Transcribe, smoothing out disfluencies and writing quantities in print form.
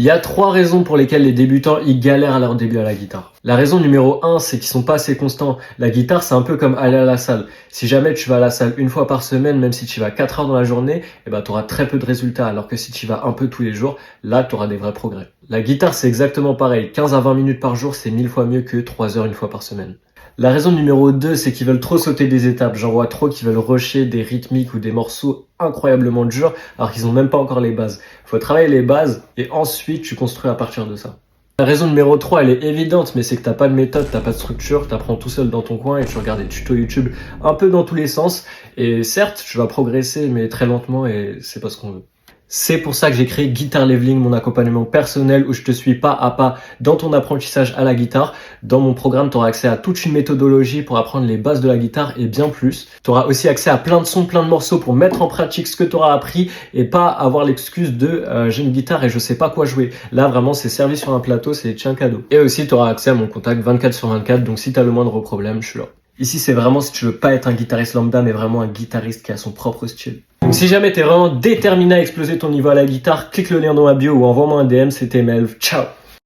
Il y a 3 raisons pour lesquelles les débutants ils galèrent à leur début à la guitare. La raison numéro 1, c'est qu'ils sont pas assez constants. La guitare, c'est un peu comme aller à la salle. Si jamais tu vas à la salle une fois par semaine, même si tu vas 4 heures dans la journée, tu auras très peu de résultats. Alors que si tu vas un peu tous les jours, là, tu auras des vrais progrès. La guitare, c'est exactement pareil. 15 à 20 minutes par jour, c'est 1000 fois mieux que 3 heures une fois par semaine. La raison numéro 2, c'est qu'ils veulent trop sauter des étapes. J'en vois trop qui veulent rusher des rythmiques ou des morceaux incroyablement durs alors qu'ils ont même pas encore les bases. Faut travailler les bases et ensuite tu construis à partir de ça. La raison numéro 3, elle est évidente, mais c'est que t'as pas de méthode, t'as pas de structure, t'apprends tout seul dans ton coin et tu regardes des tutos YouTube un peu dans tous les sens. Et certes, tu vas progresser, mais très lentement et c'est pas ce qu'on veut. C'est pour ça que j'ai créé Guitar Leveling, mon accompagnement personnel où je te suis pas à pas dans ton apprentissage à la guitare. Dans mon programme, tu auras accès à toute une méthodologie pour apprendre les bases de la guitare et bien plus. Tu auras aussi accès à plein de sons, plein de morceaux pour mettre en pratique ce que tu auras appris et pas avoir l'excuse de j'ai une guitare et je sais pas quoi jouer. Là, vraiment, c'est servi sur un plateau, c'est tiens cadeau. Et aussi, tu auras accès à mon contact 24/24, donc si tu as le moindre problème, je suis là. Ici, c'est vraiment si tu veux pas être un guitariste lambda, mais vraiment un guitariste qui a son propre style. Donc si jamais t'es vraiment déterminé à exploser ton niveau à la guitare, clique le lien dans ma bio ou envoie-moi un DM, c'était Melv. Ciao!